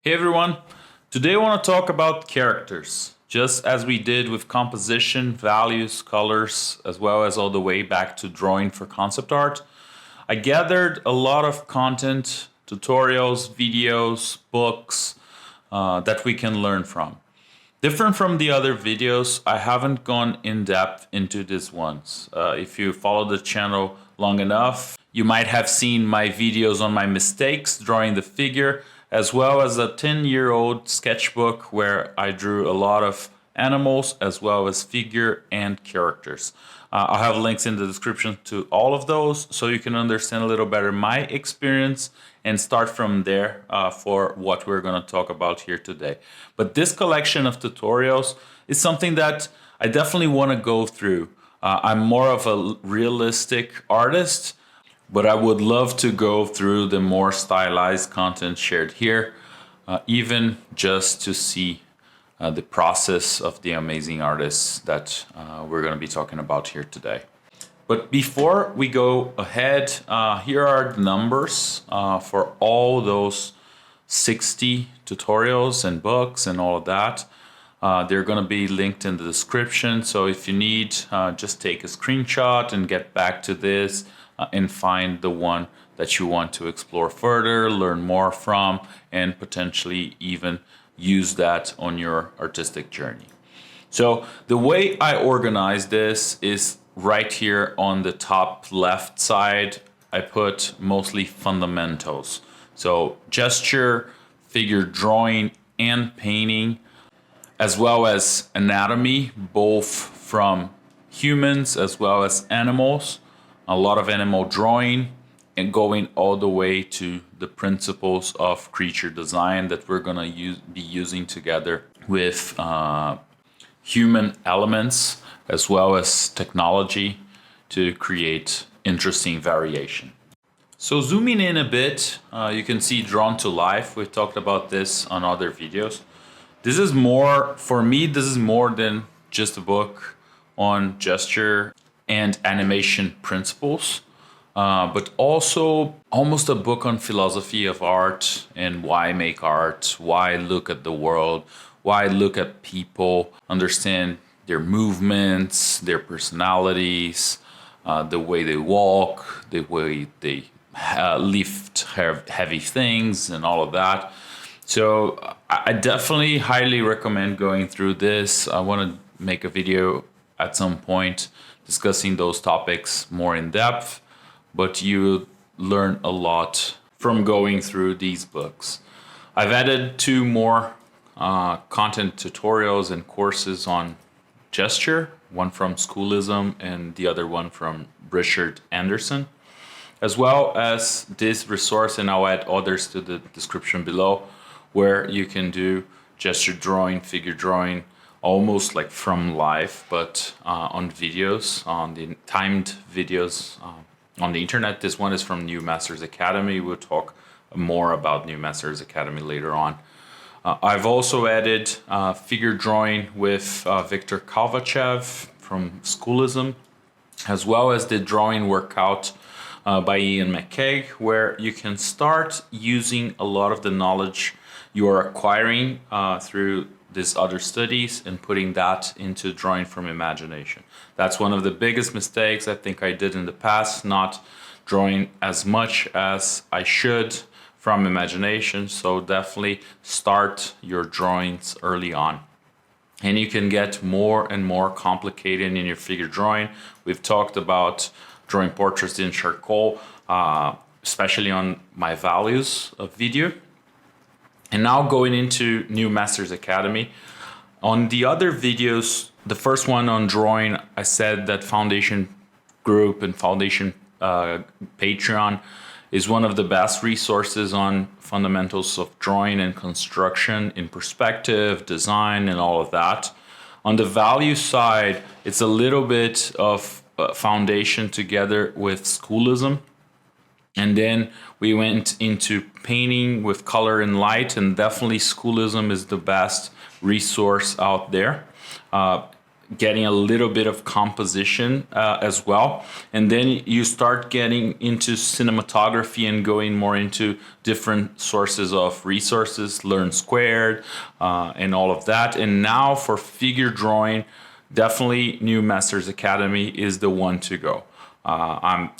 Hey everyone, today I want to talk about characters, just as we did with composition, values, colors, as well as all the way back to drawing for concept art. I gathered a lot of content, tutorials, videos, books that we can learn from. Different from the other videos, I haven't gone in depth into these ones. If you follow the channel long enough, you might have seen my videos on my mistakes drawing the figure, as well as a 10-year-old sketchbook where I drew a lot of animals as well as figure and characters. I'll have links in the description to all of those so you can understand a little better my experience and start from there for what we're going to talk about here today. But this collection of tutorials is something that I definitely want to go through. I'm more of a realistic artist, but I would love to go through the more stylized content shared here, even just to see the process of the amazing artists that we're going to be talking about here today. But before we go ahead, here are the numbers for all those 60 tutorials and books and all of that. They're going to be linked in the description. So if you need, just take a screenshot and get back to this and find the one that you want to explore further, learn more from, and potentially even use that on your artistic journey. So the way I organize this is right here on the top left side. I put mostly fundamentals. So gesture, figure drawing, and painting, as well as anatomy, both from humans as well as animals, a lot of animal drawing, and going all the way to the principles of creature design that we're going to be using together with human elements as well as technology to create interesting variation. So zooming in a bit, you can see Drawn to Life. We've talked about this on other videos. This is more, for me, this is more than just a book on gesture and animation principles, but also almost a book on philosophy of art and why make art, why look at the world, why look at people, understand their movements, their personalities, the way they walk, the way they lift heavy things and all of that. So I definitely highly recommend going through this. I want to make a video at some point discussing those topics more in depth, but you learn a lot from going through these books. I've added 2 more content tutorials and courses on gesture, one from Schoolism and the other one from Richard Anderson, as well as this resource, and I'll add others to the description below, where you can do gesture drawing, figure drawing, almost like from life, but on videos, on the timed videos on the internet. This one is from New Masters Academy. We'll talk more about New Masters Academy later on. I've also added figure drawing with Victor Kalvachev from Schoolism, as well as the drawing workout by Ian McKay, where you can start using a lot of the knowledge you are acquiring through these other studies and putting that into drawing from imagination. That's one of the biggest mistakes I think I did in the past, not drawing as much as I should from imagination. So definitely start your drawings early on. And you can get more and more complicated in your figure drawing. We've talked about drawing portraits in charcoal, especially on my values of video. And now going into New Masters Academy. On the other videos, the first one on drawing, I said that Foundation Group and Foundation Patreon is one of the best resources on fundamentals of drawing and construction in perspective, design, and all of that. On the value side, it's a little bit of foundation together with Schoolism. And then we went into painting with color and light, and definitely Schoolism is the best resource out there. getting a little bit of composition as well. And then you start getting into cinematography and going more into different sources of resources, Learn Squared, and all of that. And now for figure drawing, definitely New Masters Academy is the one to go.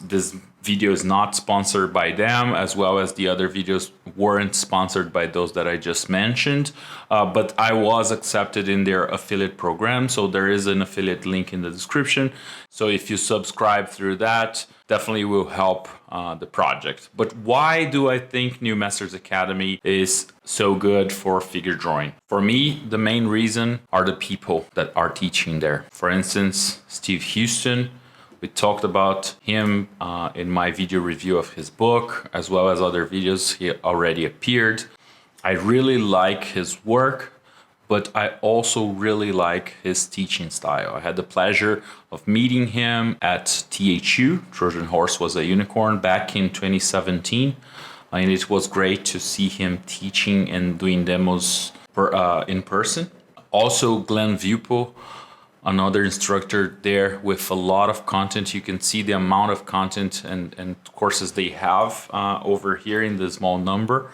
This video is not sponsored by them, as well as the other videos weren't sponsored by those that I just mentioned, but I was accepted in their affiliate program, so there is an affiliate link in the description. So if you subscribe through that, definitely will help the project. But why do I think New Masters Academy is so good for figure drawing? For me, the main reason are the people that are teaching there. For instance, Steve Houston. We talked about him in my video review of his book, as well as other videos. He already appeared. I really like his work, but I also really like his teaching style. I had the pleasure of meeting him at THU, Trojan Horse Was a Unicorn, back in 2017. And it was great to see him teaching and doing demos in person. Also, Glenn Vupo, another instructor there with a lot of content. You can see the amount of content and courses they have over here in the small number.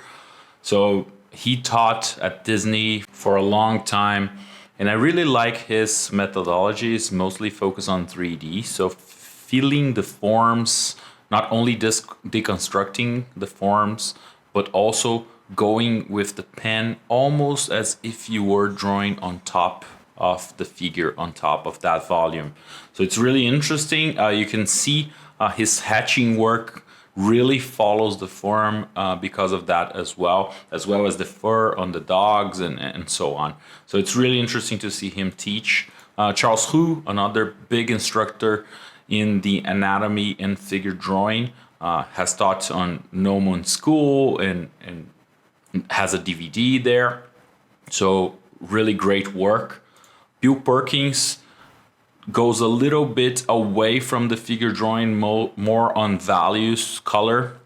So he taught at Disney for a long time, and I really like his methodologies, mostly focused on 3D. So feeling the forms, not only deconstructing the forms, but also going with the pen almost as if you were drawing on top of the figure, on top of that volume. So it's really interesting. You can see his hatching work really follows the form because of that as well as the fur on the dogs and so on. So it's really interesting to see him teach. Charles Hu, another big instructor in the anatomy and figure drawing, has taught on No Moon School and has a DVD there. So really great work. Bill Perkins goes a little bit away from the figure drawing, more on values, color.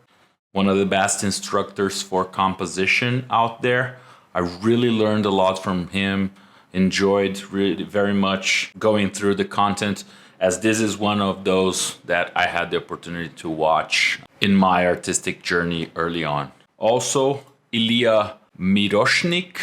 One of the best instructors for composition out there. I really learned a lot from him, enjoyed really very much going through the content, as this is one of those that I had the opportunity to watch in my artistic journey early on. Also, Ilya Miroshnik,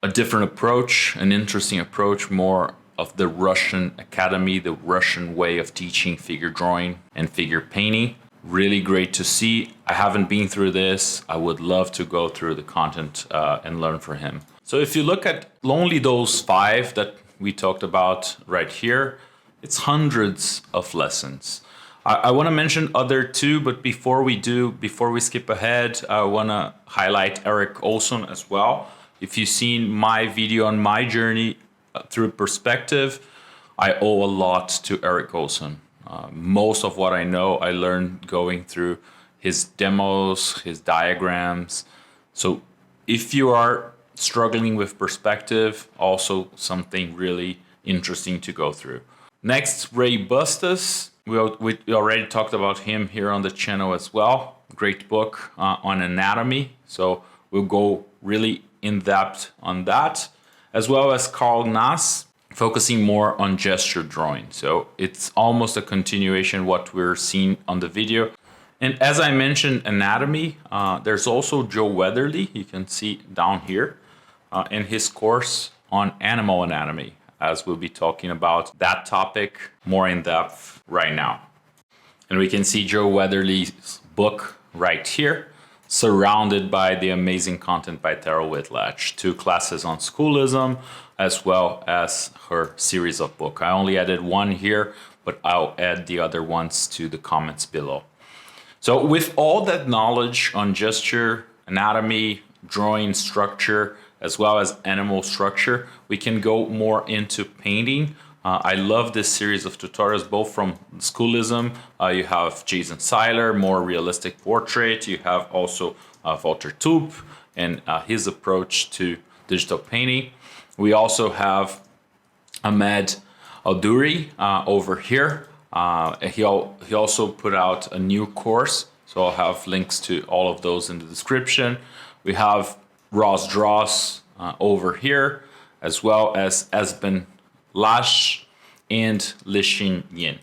a different approach, an interesting approach, more of the Russian academy, the Russian way of teaching figure drawing and figure painting. Really great to see. I haven't been through this. I would love to go through the content and learn from him. So if you look at only those 5 that we talked about right here, it's hundreds of lessons. I want to mention other 2, but before we skip ahead, I want to highlight Eric Olson as well. If you've seen my video on my journey through perspective, I owe a lot to Eric Olson. Most of what I know, I learned going through his demos, his diagrams. So if you are struggling with perspective, also something really interesting to go through. Next, Ray Bustos. We already talked about him here on the channel as well. Great book on anatomy. So we'll go really in depth on that, as well as Carl Nass, focusing more on gesture drawing. So it's almost a continuation of what we're seeing on the video. And as I mentioned, anatomy, there's also Joe Weatherly, you can see down here, in his course on animal anatomy, as we'll be talking about that topic more in depth right now. And we can see Joe Weatherly's book right here, surrounded by the amazing content by Tara Whitlatch, 2 classes on schoolism, as well as her series of books. I only added 1 here, but I'll add the other ones to the comments below. So with all that knowledge on gesture, anatomy, drawing structure, as well as animal structure, we can go more into painting. I love this series of tutorials, both from schoolism. You have Jason Seiler, more realistic portrait. You have also Walter Toop and his approach to digital painting. We also have Ahmed Alduri over here. He also put out a new course, so I'll have links to all of those in the description. We have Ross Dross over here, as well as Esben Lash, and Lixin Yin.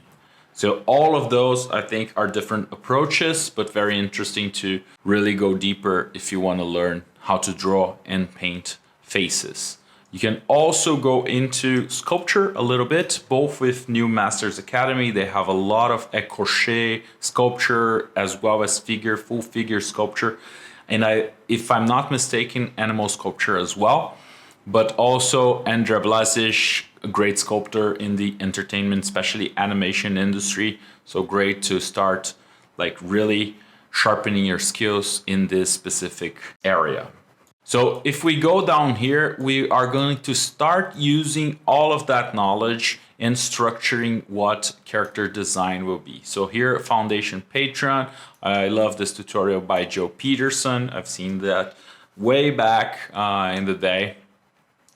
So all of those, I think, are different approaches, but very interesting to really go deeper if you want to learn how to draw and paint faces. You can also go into sculpture a little bit, both with New Masters Academy. They have a lot of écorché sculpture as well as full figure sculpture. And if I'm not mistaken, animal sculpture as well. But also Andrea Blaise, a great sculptor in the entertainment, especially animation industry. So great to start like really sharpening your skills in this specific area. So if we go down here, we are going to start using all of that knowledge and structuring what character design will be. So here, Foundation Patreon. I love this tutorial by Joe Peterson. I've seen that way back in the day.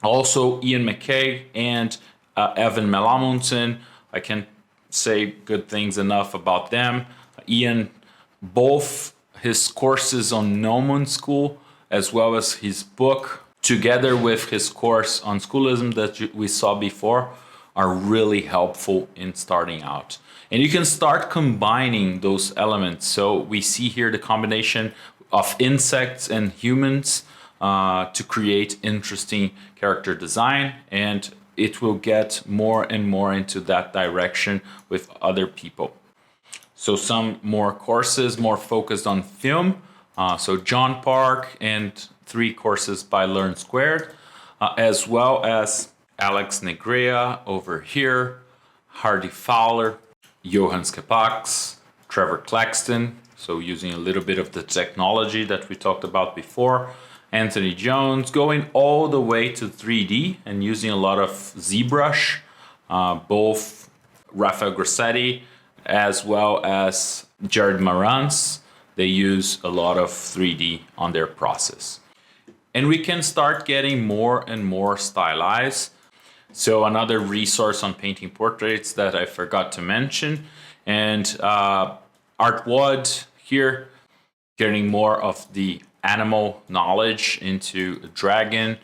Also, Ian McKay and Evan Melamundsen. I can't say good things enough about them. Ian, both his courses on Gnomon School, as well as his book, together with his course on schoolism that we saw before, are really helpful in starting out. And you can start combining those elements. So we see here the combination of insects and humans to create interesting character design, and it will get more and more into that direction with other people. So some more courses more focused on film. So John Park and 3 courses by Learn Squared, as well as Alex Negrea over here, Hardy Fowler, Johan Skepax, Trevor Claxton, so using a little bit of the technology that we talked about before, Anthony Jones, going all the way to 3D and using a lot of ZBrush, both Rafael Grassetti as well as Jared Marantz. They use a lot of 3D on their process. And we can start getting more and more stylized. So another resource on painting portraits that I forgot to mention. And Artwood here, getting more of the animal knowledge into a dragon.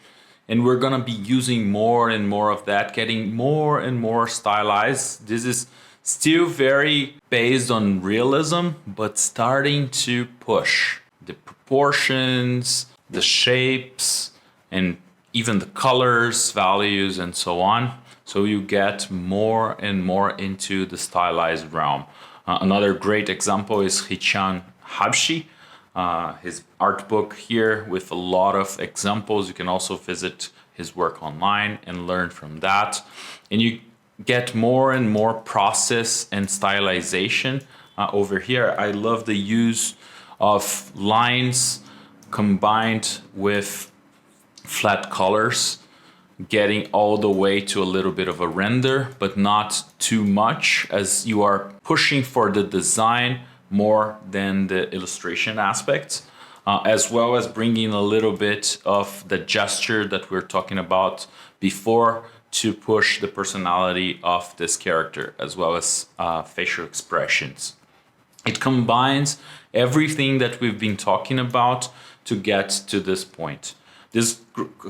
And we're gonna be using more and more of that, getting more and more stylized. This is still very based on realism, but starting to push the proportions, the shapes, and even the colors, values, and so on. So you get more and more into the stylized realm. Another great example is Hichan Habshi, his art book here with a lot of examples. You can also visit his work online and learn from that. And you get more and more process and stylization over here. I love the use of lines combined with flat colors, getting all the way to a little bit of a render, but not too much, as you are pushing for the design more than the illustration aspects, as well as bringing a little bit of the gesture that we're talking about before to push the personality of this character, as well as facial expressions. It combines everything that we've been talking about to get to this point. This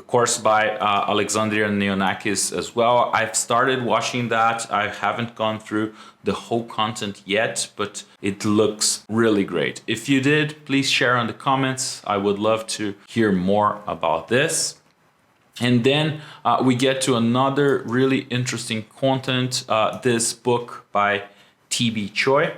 course by Alexandria Neonakis as well. I've started watching that. I haven't gone through the whole content yet, but it looks really great. If you did, please share in the comments. I would love to hear more about this. And then we get to another really interesting content, this book by T.B. Choi.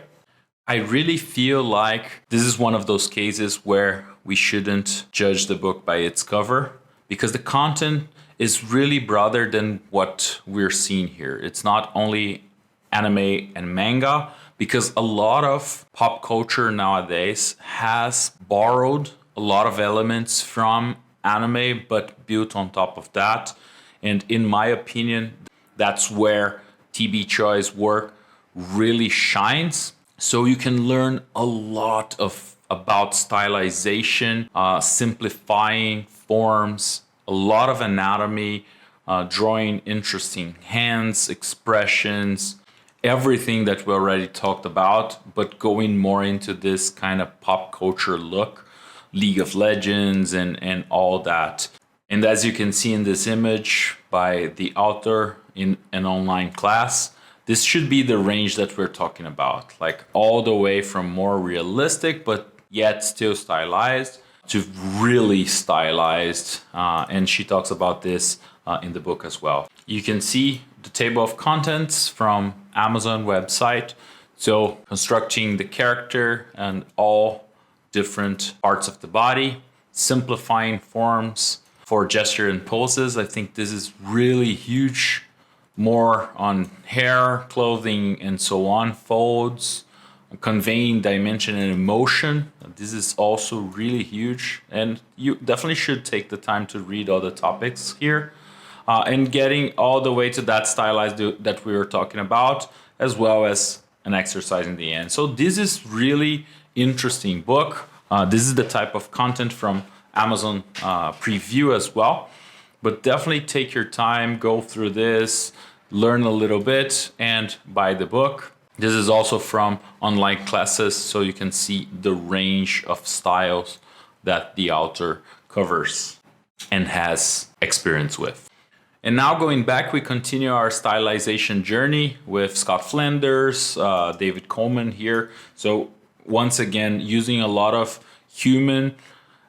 I really feel like this is one of those cases where we shouldn't judge the book by its cover, because the content is really broader than what we're seeing here. It's not only anime and manga, because a lot of pop culture nowadays has borrowed a lot of elements from anime, but built on top of that. And in my opinion, that's where T.B. Choi's work really shines. So you can learn a lot about stylization, simplifying forms, a lot of anatomy, drawing interesting hands, expressions, everything that we already talked about, but going more into this kind of pop culture look, League of Legends and all that. And as you can see in this image by the author, in an online class, this should be the range that we're talking about, like all the way from more realistic but yet still stylized to really stylized. And she talks about this in the book as well. You can see the table of contents from Amazon website. So constructing the character and all different parts of the body, simplifying forms for gesture and poses. I think this is really huge. More on hair, clothing, and so on, folds, conveying dimension and emotion. This is also really huge, and you definitely should take the time to read all the topics here, and getting all the way to that stylized that we were talking about, as well as an exercise in the end. So this is really interesting book. This is the type of content from Amazon preview as well, but definitely take your time, go through this, learn a little bit, and buy the book. This is also from online classes, so you can see the range of styles that the author covers and has experience with. And now going back, we continue our stylization journey with Scott Flanders, David Coleman here. So once again, using a lot of human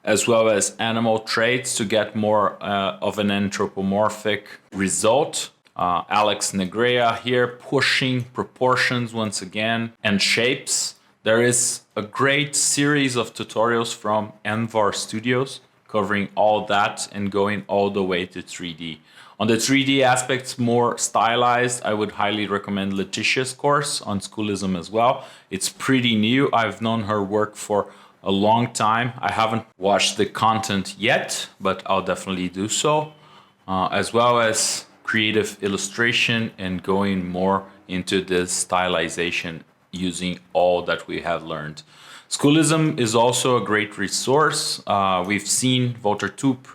as well as animal traits to get more of an anthropomorphic result. Alex Negrea here pushing proportions once again and shapes. There is a great series of tutorials from Envar Studios covering all that and going all the way to 3D. On the 3D aspects, more stylized, I would highly recommend Letitia's course on Schoolism as well. It's pretty new. I've known her work for a long time. I haven't watched the content yet, but I'll definitely do so, as well as creative illustration and going more into the stylization using all that we have learned. Schoolism is also a great resource. We've seen Walter Toop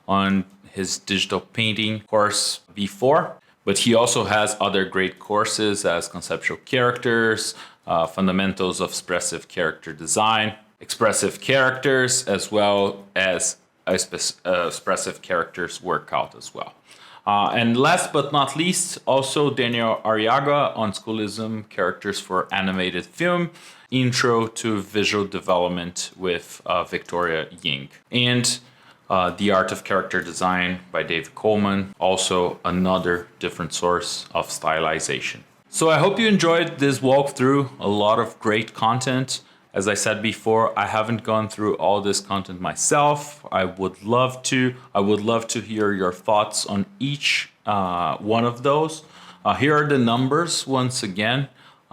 on his digital painting course before, but he also has other great courses as conceptual characters, fundamentals of expressive character design, expressive characters, as well as expressive characters workout as well. And last but not least, also Daniel Arriaga on Schoolism, characters for animated film, intro to visual development with Victoria Ying. And The Art of Character Design by David Coleman, also another different source of stylization. So I hope you enjoyed this walkthrough, a lot of great content. As I said before, I haven't gone through all this content myself. I would love to hear your thoughts on each one of those. Here are the numbers once again,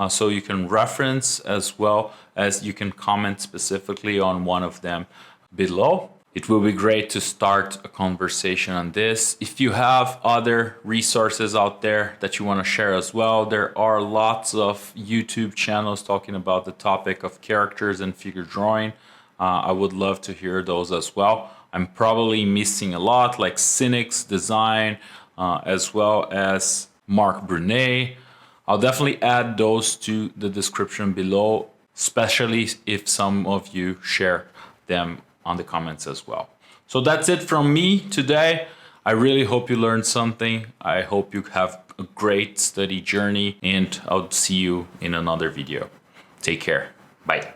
so you can reference as well as you can comment specifically on one of them below. It will be great to start a conversation on this. If you have other resources out there that you want to share as well, there are lots of YouTube channels talking about the topic of characters and figure drawing. I would love to hear those as well. I'm probably missing a lot, like Sinix Design, as well as Marc Brunet. I'll definitely add those to the description below, especially if some of you share them on the comments as well. So that's it from me today. I really hope you learned something. I hope you have a great study journey, and I'll see you in another video. Take care. Bye.